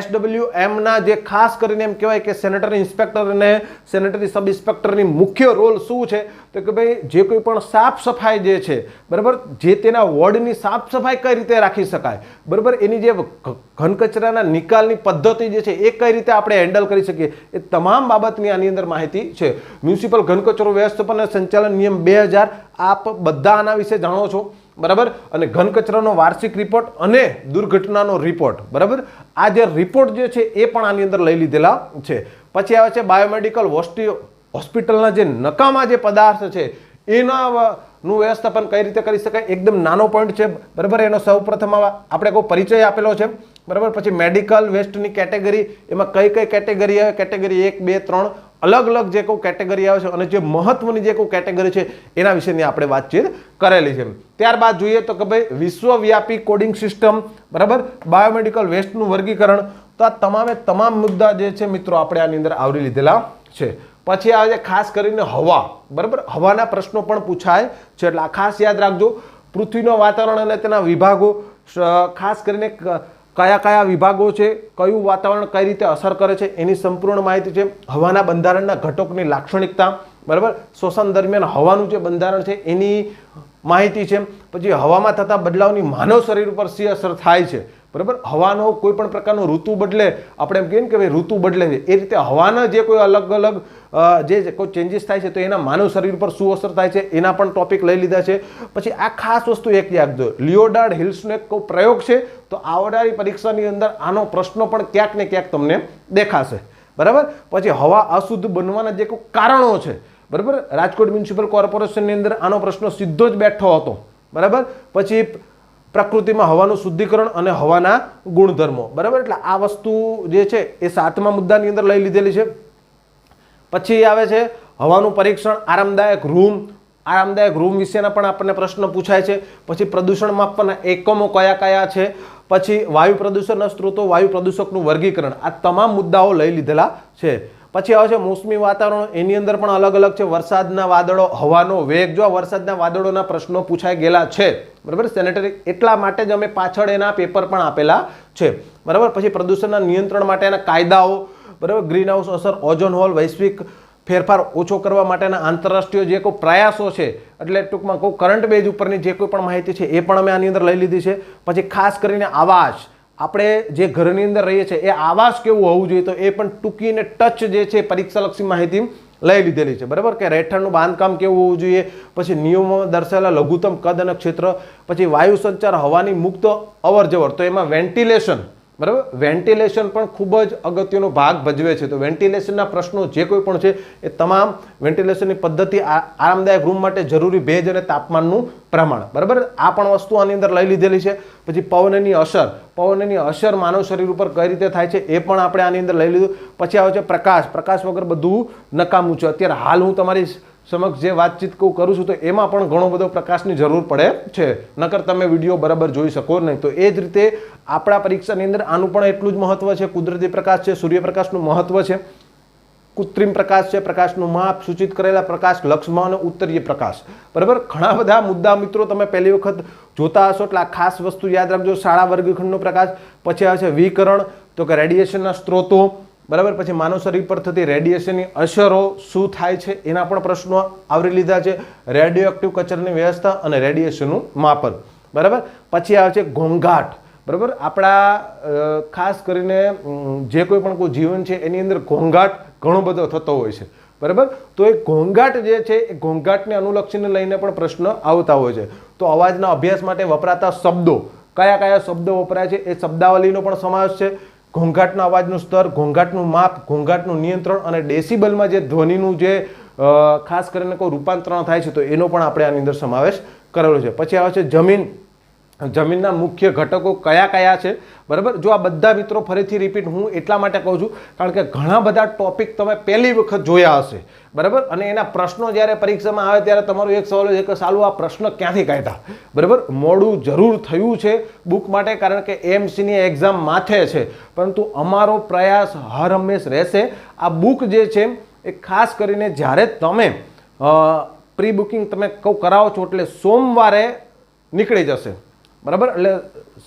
SWM ના જે ખાસ કરીને એમ કહેવાય કે સેનેટરી ઇન્સ્પેક્ટર અને સેનેટરી સબ ઇન્સ્પેક્ટરની મુખ્ય રોલ શું છે તો કે ભાઈ જે કોઈ પણ સાફ સફાઈ જે છે, બરાબર, જે તેના વોર્ડની સાફ સફાઈ કઈ રીતે રાખી શકાય, બરાબર, એની જે ઘન કચરાના નિકાલની પદ્ધતિ જે છે એ કઈ રીતે આપણે હેન્ડલ કરી શકીએ, એ તમામ બાબતની આની અંદર માહિતી છે. મ્યુનિસિપલ ઘન કચરો વ્યવસ્થાપન અને સંચાલન નિયમ 2000, આપ બધા આના વિશે જાણો છો. બરાબર, અને ઘન કચરાનો વાર્ષિક રિપોર્ટ અને દુર્ઘટનાનો રિપોર્ટ, બરાબર, આ જે રિપોર્ટ જે છે એ પણ આની અંદર લઈ લીધેલા છે. પછી આવે છે બાયોમેડિકલ હોસ્પિટલના જે નકામા જે પદાર્થ છે એનું વ્યવસ્થાપન કઈ રીતે કરી શકાય, એકદમ નાનો પોઈન્ટ છે. બરાબર, એનો સૌપ્રથમ આપણે કોઈ પરિચય આપેલો છે. બરાબર, પછી મેડિકલ વેસ્ટની કેટેગરી, એમાં કઈ કઈ કેટેગરી આવે, કેટેગરી 1, 2, 3 અલગ અલગ જે કોઈ કેટેગરી આવે છે અને જે મહત્વની જે કોઈ કેટેગરી છે એના વિશેની આપણે વાતચીત કરેલી છે. ત્યારબાદ જોઈએ તો કે ભાઈ વિશ્વવ્યાપી કોડિંગ સિસ્ટમ, બરાબર, બાયોમેડિકલ વેસ્ટનું વર્ગીકરણ, તો આ તમામ મુદ્દા જે છે મિત્રો આપણે આની અંદર આવરી લીધેલા છે. પછી આવે છે ખાસ કરીને હવા, બરાબર, હવાના પ્રશ્નો પણ પૂછાય છે એટલે આ ખાસ યાદ રાખજો. પૃથ્વીનું વાતાવરણ અને તેના વિભાગો, ખાસ કરીને કયા કયા વિભાગો છે, કયું વાતાવરણ કઈ રીતે અસર કરે છે એની સંપૂર્ણ માહિતી છે. હવાના બંધારણના ઘટકોની લાક્ષણિકતા, બરાબર, શોષણ દરમિયાન હવાનું જે બંધારણ છે એની માહિતી છે. પછી હવામાં થતા બદલાવની માનવ શરીર ઉપર શી અસર થાય છે, બરાબર, હવાનો કોઈ પણ પ્રકારનો ઋતુ બદલે, આપણે એમ કહીએ ને કે ભાઈ ઋતુ બદલે છે, એ રીતે હવાના જે કોઈ અલગ અલગ જે કોઈ ચેન્જીસ થાય છે તો એના માનવ શરીર પર શું અસર થાય છે એના પણ ટોપિક લઈ લીધા છે. પછી આ ખાસ વસ્તુ એક યાદ રાખજો, લિયોડાર્ડ હિલ્સનો એક પ્રયોગ છે, તો આવનારી પરીક્ષાની અંદર આનો પ્રશ્ન પણ ક્યાંક ને ક્યાંક તમને દેખાશે. બરાબર, પછી હવા અશુદ્ધ બનવાના જે કોઈ કારણો છે, બરાબર, રાજકોટ મ્યુનિસિપલ કોર્પોરેશનની અંદર આનો પ્રશ્ન સીધો જ બેઠો હતો. બરાબર, પછી પ્રકૃતિમાં હવાનું શુદ્ધિકરણ અને હવાના ગુણધર્મો, બરાબર, એટલે આ વસ્તુ જે છે એ 7મા મુદ્દાની અંદર લઈ લીધેલી છે. પછી આવે છે હવાનું પરીક્ષણ, આરામદાયક રૂમ વિશેના પણ આપણને પ્રશ્ન પૂછાય છે. પછી પ્રદૂષણ માપવાના એકમો કયા કયા છે, પછી વાયુ પ્રદૂષણના સ્ત્રોતો, વાયુ પ્રદૂષકનું વર્ગીકરણ, આ તમામ મુદ્દાઓ લઈ લીધેલા છે. પછી આવે છે મોસમી વાતાવરણ, એની અંદર પણ અલગ અલગ છે. વરસાદના વાદળો, હવાનો વેગ, જો વરસાદના વાદળોના પ્રશ્નો પૂછાઈ ગયેલા છે, બરાબર, સેનેટરી, એટલા માટે જ અમે પાછળ એના પેપર પણ આપેલા છે. બરાબર, પછી પ્રદૂષણના નિયંત્રણ માટેના કાયદાઓ, બરાબર, ગ્રીન હાઉસ અસર, ઓઝોન હોલ, વૈશ્વિક ફેરફાર ઓછો કરવા માટેના આંતરરાષ્ટ્રીય જે કોઈ પ્રયાસો છે, એટલે ટૂંકમાં કોઈ કરંટ બેઝ ઉપરની જે કોઈ પણ માહિતી છે એ પણ અમે આની અંદર લઈ લીધી છે. પછી ખાસ કરીને આવાસ, આપણે જે ઘરની અંદર રહીએ છીએ એ આવાસ કેવું હોવું જોઈએ તો એ પણ ટૂંકી ને ટચ જે છે પરીક્ષાલક્ષી માહિતી લઈ લીધેલી છે. બરાબર, કે રહેઠાણનું બાંધકામ કેવું હોવું જોઈએ, પછી નિયમોમાં દર્શાવેલા લઘુત્તમ કદ અને ક્ષેત્ર, પછી વાયુ સંચાર, હવાની મુક્ત અવર જવર, તો એમાં વેન્ટિલેશન, બરાબર, વેન્ટિલેશન પણ ખૂબ જ અગત્યનો ભાગ ભજવે છે. તો વેન્ટિલેશનના પ્રશ્નો જે કોઈ પણ છે એ તમામ વેન્ટિલેશનની પદ્ધતિ, આરામદાયક રૂમ માટે જરૂરી ભેજ અને તાપમાનનું પ્રમાણ, બરાબર, આ પણ વસ્તુ આની અંદર લઈ લીધેલી છે. પછી પવનની અસર માનવ શરીર ઉપર કઈ રીતે થાય છે એ પણ આપણે આની અંદર લઈ લીધું. પછી આવે છે પ્રકાશ વગર બધું નકામું છે. અત્યારે હાલ હું તમારી સમક્ષ જે વાતચીત કરું છું તો એમાં પણ ઘણો બધો પ્રકાશની જરૂર પડે છે, નકર તમે વિડીયો બરાબર જોઈ શકો નહીં. તો એ જ રીતે આપણા પરીક્ષાની અંદર આનું પણ એટલું જ મહત્વ છે. કુદરતી પ્રકાશ છે, સૂર્યપ્રકાશનું મહત્વ છે, કૃત્રિમ પ્રકાશ છે, પ્રકાશનું માપ, સૂચિત કરેલા પ્રકાશ, લક્ષ્મણ અને ઉત્તરીય પ્રકાશ, બરાબર. ઘણા બધા મુદ્દા મિત્રો તમે પહેલી વખત જોતા હશો એટલે આ ખાસ વસ્તુ યાદ રાખજો. શાળા વર્ગખંડનો પ્રકાશ, પછી આવે છે વિકિરણ, તો કે રેડિયેશનના સ્ત્રોતો, બરાબર. પછી માનવ શરીર પર થતી રેડિયેશનની અસરો શું થાય છે એના પણ પ્રશ્નો આવરી લીધા છે. રેડિયો એક્ટિવ કચરાની વ્યવસ્થા અને રેડિયેશનનું માપન, બરાબર. પછી આવે છે ઘોંઘાટ, બરાબર. આપણા ખાસ કરીને જે કોઈ પણ કોઈ જીવન છે એની અંદર ઘોંઘાટ ઘણો બધો થતો હોય છે, બરાબર. તો એ ઘોંઘાટ જે છે એ ઘોંઘાટને અનુલક્ષીને લઈને પણ પ્રશ્ન આવતા હોય છે. તો અવાજના અભ્યાસ માટે વપરાતા શબ્દો, કયા કયા શબ્દો વપરાય છે એ શબ્દાવલીનો પણ સમાવેશ છે. ઘોંઘાટના અવાજનું સ્તર, ઘોંઘાટનું માપ, ઘોંઘાટનું નિયંત્રણ અને ડેસિબલમાં જે ધ્વનિનું જે ખાસ કરીને કોઈ રૂપાંતરણ થાય છે તો એનો પણ આપણે આની અંદર સમાવેશ કરેલો છે. પછી આવે છે જમીનના મુખ્ય ઘટકો કયા કયા છે, બરાબર. જો આ બધા મિત્રો ફરીથી રિપીટ હું એટલા માટે કહું છું કારણ કે ઘણા બધા ટોપિક તમે પહેલી વખત જોયા હશે, બરાબર. અને એના પ્રશ્નો જ્યારે પરીક્ષામાં આવે ત્યારે તમારો એક સવાલ છે કે સાલું આ પ્રશ્ન ક્યાંથી કાઢ્યા, બરાબર. મોડું જરૂર થયું છે બુક માટે કારણ કે એમસીની એક્ઝામ માથે છે, પરંતુ અમારો પ્રયાસ હર હંમેશ રહેશે. આ બુક જે છે એ ખાસ કરીને જ્યારે તમે પ્રી બુકિંગ તમે કરાવો છો એટલે સોમવારે નીકળી જશે, બરાબર. એટલે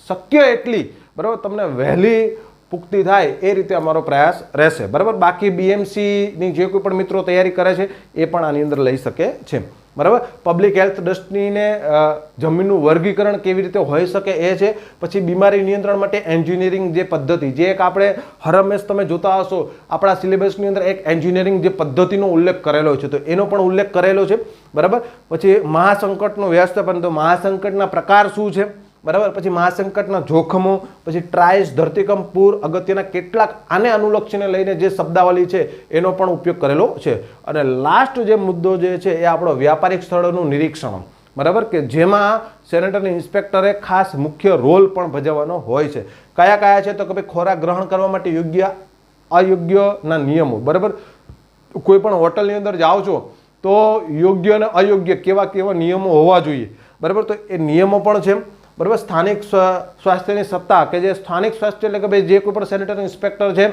શક્ય એટલી, બરાબર, તમને વહેલી પુખ્તી થાય એ રીતે અમારો પ્રયાસ રહેશે, બરાબર. બાકી બીએમસીની જે કોઈ પણ મિત્રો તૈયારી કરે છે એ પણ આની અંદર લઈ શકે છે, બરાબર. પબ્લિક હેલ્થ દ્રષ્ટિને જમીનનું વર્ગીકરણ કેવી રીતે હોઈ શકે એ છે. પછી બીમારી નિયંત્રણ માટે એન્જિનિયરિંગ જે પદ્ધતિ, જે એક આપણે હર હંમેશ તમે જોતા હશો આપણા સિલેબસની અંદર એક એન્જિનિયરિંગ જે પદ્ધતિનો ઉલ્લેખ કરેલો છે તો એનો પણ ઉલ્લેખ કરેલો છે, બરાબર. પછી મહાસંકટનું વ્યવસ્થાપન, તો મહાસંકટના પ્રકાર શું છે, બરાબર. પછી મહાસંકટના જોખમો, પછી ટ્રાયસ, ધરતીકંપ, પૂર, અગત્યના કેટલાક આને અનુલક્ષીને લઈને જે શબ્દાવલી છે એનો પણ ઉપયોગ કરેલો છે. અને લાસ્ટ જે મુદ્દો જે છે એ આપણો વ્યાપારિક સ્થળોનું નિરીક્ષણ, બરાબર, કે જેમાં સેનેટરી ઇન્સ્પેક્ટરે ખાસ મુખ્ય રોલ પણ ભજવવાનો હોય છે. કયા કયા છે તો કે ભાઈ ખોરાક ગ્રહણ કરવા માટે યોગ્ય અયોગ્યના નિયમો, બરાબર. કોઈ પણ હોટલની અંદર જાઓ છો તો યોગ્ય અને અયોગ્ય કેવા કેવા નિયમો હોવા જોઈએ, બરાબર. તો એ નિયમો પણ છે, બરાબર. સ્થાનિક સ્વાસ્થ્યની સત્તા, કે જે સ્થાનિક સ્વાસ્થ્ય એટલે કે ભાઈ જે કોઈ પણ સેનેટરી ઇન્સ્પેક્ટર છે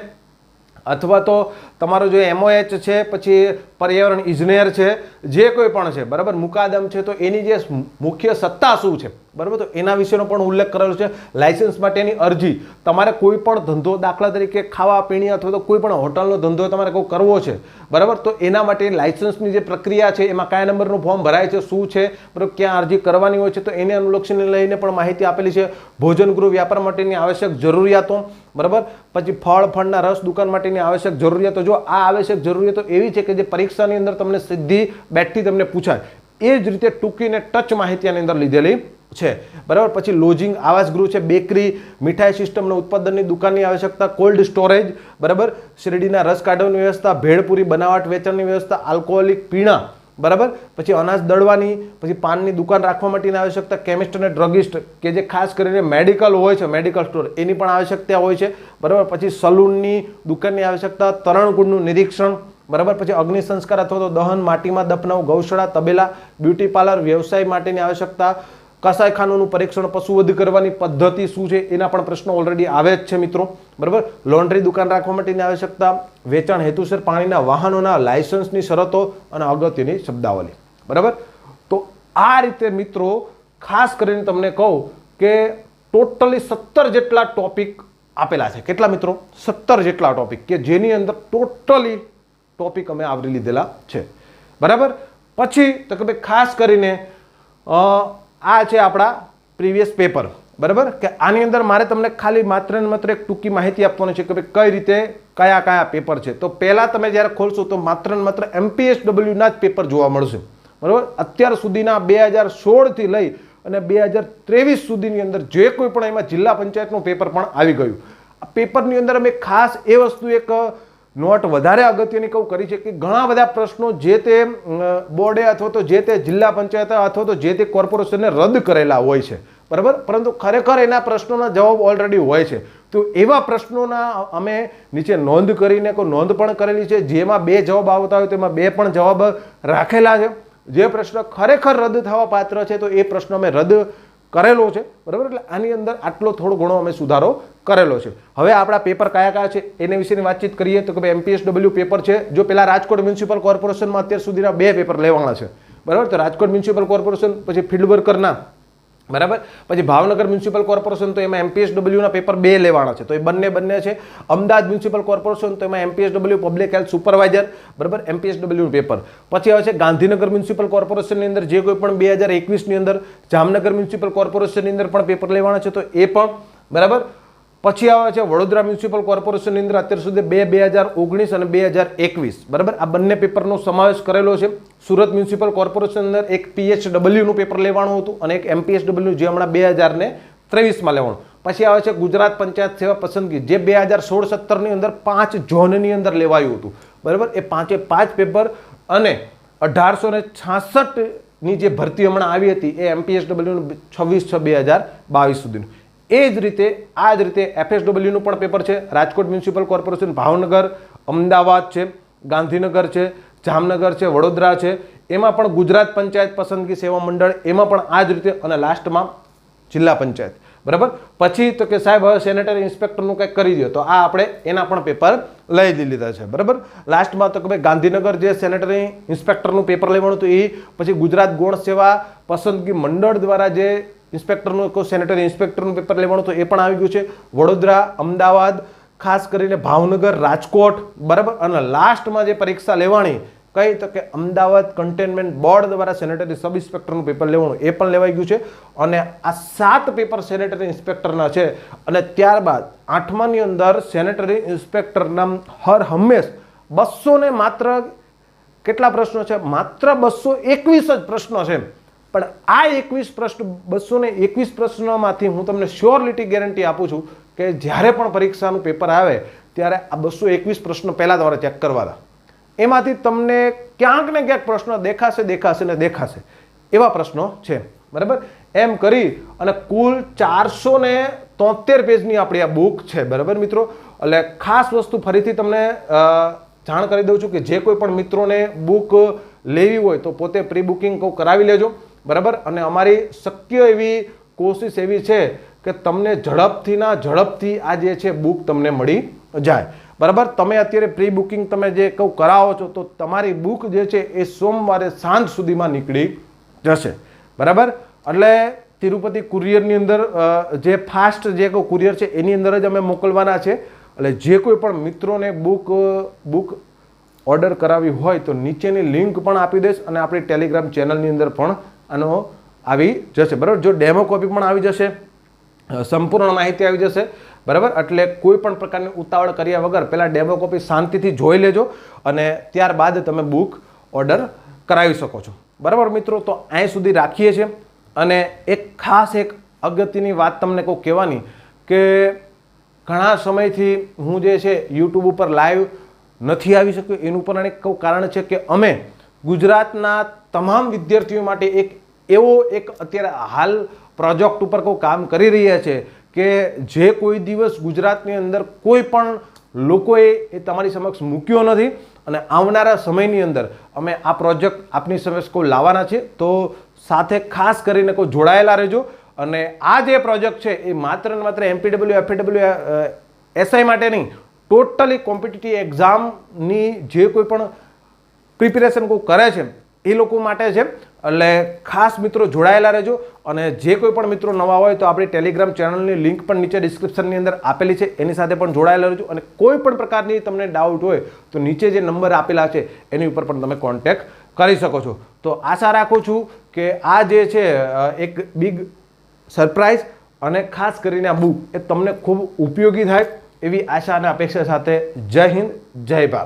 અથવા તો તમારો જે એમઓએચ છે, પછી પર્યાવરણ ઇજનેર છે, જે કોઈ પણ છે, બરાબર, મુકાદમ છે, તો એની જે મુખ્ય સત્તા શું છે, બરાબર. તો એના વિશેનો પણ ઉલ્લેખ કરેલો છે. લાયસન્સ માટેની અરજી, તમારે કોઈ પણ ધંધો, દાખલા તરીકે ખાવા પીણી અથવા તો કોઈ પણ હોટલનો ધંધો તમારે કોઈ કરવો છે, બરાબર, તો એના માટે લાયસન્સની જે પ્રક્રિયા છે એમાં કયા નંબરનું ફોર્મ ભરાય છે, શું છે, બરાબર, ક્યાં અરજી કરવાની હોય છે, તો એને અનુલક્ષીને લઈને પણ માહિતી આપેલી છે. ભોજન ગૃહ વ્યાપાર માટેની આવશ્યક જરૂરિયાતો, બરાબર. પછી ફળના રસ દુકાન માટેની આવશ્યક જરૂરિયાતો. જો આ આવશ્યક જરૂરિયાતો એવી છે કે જે પરીક્ષાની અંદર તમને સીધી બેઠથી તમને પૂછાય એ જ રીતે ટૂંકીને ટચ માહિતી આની અંદર લીધેલી છે, બરાબર. પછી લોજિંગ, આવાસ ગૃહ છે, બેકરી, મીઠાઈ સિસ્ટમના ઉત્પાદનની દુકાનની આવશ્યકતા, કોલ્ડ સ્ટોરેજ, બરાબર, શેરડીના રસ કાઢવાની વ્યવસ્થા, ભેળપૂરી બનાવટ વેચાણની વ્યવસ્થા, આલ્કોહોલિક પીણા, બરાબર. પછી અનાજ દળવાની, પછી પાનની દુકાન રાખવા માટેની આવશ્યકતા, કેમિસ્ટ અને ડ્રગિસ્ટ કે જે ખાસ કરીને મેડિકલ હોય છે, મેડિકલ સ્ટોર એની પણ આવશ્યકતા હોય છે, બરાબર. પછી સલૂનની દુકાનની આવશ્યકતા, તરણકુંડનું નિરીક્ષણ, બરાબર. પછી અગ્નિ સંસ્કાર અથવા તો દહન, માટીમાં દફનાવ, ગૌશાળા, તબેલા, બ્યુટી પાર્લર વ્યવસાય માટેની આવશ્યકતા, કસાઈખાનાનું પરીક્ષણ, પશુવધ કરવાની પદ્ધતિ શું છે એના પણ પ્રશ્નો ઓલરેડી આવે જ છે મિત્રો, બરાબર. લોન્ડ્રી દુકાન રાખવા માટેની આવશ્યકતા, વેચાણ હેતુસર પાણીના વાહનોના લાયસન્સની શરતો અને અગત્યની શબ્દાવલી, બરાબર. તો આ રીતે મિત્રો ખાસ કરીને તમને કહું કે ટોટલી 17 જેટલા ટોપિક આપેલા છે. કેટલા મિત્રો? 17 જેટલા ટોપિક કે જેની અંદર ટોટલી ટોપિક અમે આવરી લીધેલા છે, બરાબર. પછી તો કે ભાઈ ખાસ કરીને આ છે આપણા પ્રીવિયસ પેપર, બરાબર. કે આની અંદર મારે તમને ખાલી માત્ર ને માત્ર એક ટૂંકી માહિતી આપવાની છે કે ભાઈ કઈ રીતે કયા કયા પેપર છે. તો પહેલા તમે જ્યારે ખોલશો તો માત્ર ને માત્ર MPSWના જ પેપર જોવા મળશે, બરાબર. અત્યાર સુધીના 2016 થી લઈ અને 2023 સુધીની અંદર જે કોઈ પણ એમાં જિલ્લા પંચાયતનું પેપર પણ આવી ગયું. આ પેપરની અંદર અમે ખાસ એ વસ્તુ એક નોટ વધારે અગત્યની કહું કરી છે કે ઘણા બધા પ્રશ્નો જે તે બોર્ડે અથવા તો જે તે જિલ્લા પંચાયત અથવા તો જે તે કોર્પોરેશનને રદ કરેલા હોય છે, બરાબર, પરંતુ ખરેખર એના પ્રશ્નોના જવાબ ઓલરેડી હોય છે. તો એવા પ્રશ્નોના અમે નીચે નોંધ કરીને કોઈ નોંધ પણ કરેલી છે, જેમાં 2 જવાબ આવતા હોય તેમાં 2 પણ જવાબ રાખેલા છે. જે પ્રશ્ન ખરેખર રદ થવા પાત્ર છે તો એ પ્રશ્ન અમે રદ કરેલો છે, બરાબર. એટલે આની અંદર આટલો થોડો ઘણો અમે સુધારો કરેલો છે. હવે આપણા પેપર કયા કયા છે એના વિશેની વાતચીત કરીએ તો કે ભાઈ MPSW પેપર છે. જો પેલા રાજકોટ મ્યુનિસિપલ કોર્પોરેશનમાં અત્યાર સુધીના 2 પેપર લેવાના છે, બરાબર. તો રાજકોટ મ્યુનિસિપલ કોર્પોરેશન, પછી ફિલ્ડ વર્કરના, બરાબર, પછી ભાવનગર મ્યુનિસિપલ કોર્પોરેશન, તો એમાં MPSW ના પેપર 2 લેવાના છે, તો એ બંને છે. અમદાવાદ મ્યુનિસિપલ કોર્પોરેશન, તો એમાં MPSW પબ્લિક હેલ્થ સુપરવાઇઝર, બરાબર, MPSW નું પેપર. પછી આવે છે ગાંધીનગર મ્યુનિસિપલ કોર્પોરેશનની અંદર જે કોઈ પણ 2021 ની અંદર, જામનગર મ્યુનિસિપલ કોર્પોરેશનની અંદર પણ પેપર લેવાના છે, તો એ પણ, બરાબર. પછી આવે છે વડોદરા મ્યુનિસિપલ કોર્પોરેશનની અંદર અત્યાર સુધી 2019 અને 2021, બરાબર, આ બંને પેપરનો સમાવેશ કરેલો છે. સુરત મ્યુનિસિપલ કોર્પોરેશન અંદર એક PHW નું પેપર લેવાનું હતું અને એક MPSW જે હમણાં 2023માં લેવાનું. પછી આવે છે ગુજરાત પંચાયત સેવા પસંદગી, જે 2016-17 ની અંદર 5 ઝોનની અંદર લેવાયું હતું, બરાબર. એ 5 પેપર અને 1866 ની જે ભરતી હમણાં આવી હતી એ MPSW નું 26/6/2022 સુધીનું. એ જ રીતે આ જ રીતે FSW નું પણ પેપર છે. રાજકોટ મ્યુનિસિપલ કોર્પોરેશન, ભાવનગર, અમદાવાદ છે, ગાંધીનગર છે, જામનગર છે, વડોદરા છે, એમાં પણ ગુજરાત પંચાયત પસંદગી સેવા મંડળ, એમાં પણ આ જ રીતે, અને લાસ્ટમાં જિલ્લા પંચાયત, બરાબર. પછી તો કે સાહેબ હવે સેનેટરી ઇન્સ્પેક્ટરનું કંઈક કરી દો, તો આ આપણે એના પણ પેપર લઈ લીધા છે, બરાબર. લાસ્ટમાં તો કે ભાઈ ગાંધીનગર જે સેનેટરી ઇન્સ્પેક્ટરનું પેપર લેવાનું હતું એ, પછી ગુજરાત ગૌણ સેવા પસંદગી મંડળ દ્વારા જે ઇન્સ્પેક્ટરનું સેનેટરી ઇન્સ્પેક્ટરનું પેપર લેવાનું તો એ પણ આવી ગયું છે. વડોદરા, અમદાવાદ, ખાસ કરીને ભાવનગર, રાજકોટ, બરાબર. અને લાસ્ટમાં જે પરીક્ષા લેવાની કઈ તો કે અમદાવાદ કન્ટેનમેન્ટ બોર્ડ દ્વારા સેનેટરી સબ ઇન્સ્પેક્ટરનું પેપર લેવાનું એ પણ લેવાઈ ગયું છે. અને આ 7 પેપર સેનેટરી ઇન્સ્પેક્ટરના છે. અને ત્યારબાદ 8માની અંદર સેનેટરી ઇન્સ્પેક્ટરના હર હંમેશ 200 ને માત્ર કેટલા પ્રશ્નો છે? માત્ર 221 જ પ્રશ્નો છે. પણ આ 21 પ્રશ્ન 221 પ્રશ્નોમાંથી હું તમને શ્યોરિટી ગેરંટી આપું છું કે જ્યારે પણ પરીક્ષાનું પેપર આવે ત્યારે આ 221 પ્રશ્નો પહેલા તમારે ચેક કરવાના. એમાંથી તમને ક્યાંક ને ક્યાંક પ્રશ્નો દેખાશે એવા પ્રશ્નો છે, બરાબર. એમ કરી અને કુલ 473 પેજની આપણી આ બુક છે, બરાબર મિત્રો. એટલે ખાસ વસ્તુ ફરીથી તમને જાણ કરી દઉં છું કે જે કોઈ પણ મિત્રોને બુક લેવી હોય તો પોતે પ્રી બુકિંગ કરાવી લેજો, બરાબર. અને અમારી શક્ય એવી કોશિશ એવી છે કે તમને ઝડપથી આ જે છે બુક તમને મળી જાય, બરાબર. તમે અત્યારે પ્રી બુકિંગ તમે જે કરાવો છો તો તમારી બુક જે છે એ સોમવારે સાંજ સુધીમાં નીકળી જશે, બરાબર. એટલે તિરુપતિ કુરિયરની અંદર જે ફાસ્ટ જે કુરિયર છે એની અંદર જ અમે મોકલવાના છે. એટલે જે કોઈ પણ મિત્રોને બુક ઓર્ડર કરાવી હોય તો નીચેની લિંક પણ આપી દઈશ અને આપણી ટેલિગ્રામ ચેનલની અંદર પણ આનો આવી જશે, બરાબર. જો ડેમો કોપી પણ આવી જશે, સંપૂર્ણ માહિતી આવી જશે, બરાબર. એટલે કોઈ પણ પ્રકારની ઉતાવળ કર્યા વગર પહેલાં ડેમો કોપી શાંતિથી જોઈ લેજો અને ત્યારબાદ તમે બુક ઓર્ડર કરાવી શકો છો, બરાબર મિત્રો. તો અહીં સુધી રાખીએ છીએ. અને એક ખાસ એક અગત્યની વાત તમને કહું કહેવાની કે ઘણા સમયથી હું જે છે યુટ્યુબ ઉપર લાઈવ નથી આવી શક્યો. એનું પણ એક કારણ છે કે અમે ગુજરાતના તમામ વિદ્યાર્થીઓ માટે એક અત્યારે હાલ પ્રોજેક્ટ ઉપર કામ કરી રહ્યા છે કે જે કોઈ દિવસ ગુજરાતની અંદર કોઈ પણ લોકોએ એ તમારી સમક્ષ મૂક્યો નથી. અને આવનારા સમયની અંદર અમે આ પ્રોજેક્ટ આપની સમક્ષ લાવવાના છે. તો સાથે ખાસ કરીને જોડાયેલા રહેજો. અને આ જે પ્રોજેક્ટ છે એ માત્ર ને માત્ર MPW SI માટે નહીં, ટોટલી કોમ્પિટિટિવ એક્ઝામની જે કોઈ પણ પ્રિપેરેશન કરે છે એ લોકો માટે છે. એટલે ખાસ મિત્રો જોડાયેલા રહેજો. અને જે કોઈ પણ મિત્રો નવા હોય તો આપણી ટેલિગ્રામ ચેનલની લિંક પણ નીચે ડિસ્ક્રિપ્શનની અંદર આપેલી છે, એની સાથે પણ જોડાયેલા રહેજો. અને કોઈ પણ પ્રકારની તમને ડાઉટ હોય તો નીચે જે નંબર આપેલા છે એની ઉપર પણ તમે કોન્ટેક્ટ કરી શકો છો. તો આશા રાખું છું કે આ જે છે એક બિગ સરપ્રાઈઝ અને ખાસ કરીને આ બુક એ તમને ખૂબ ઉપયોગી થાય એવી આશા અને અપેક્ષા સાથે જય હિન્દ, જય ભારત.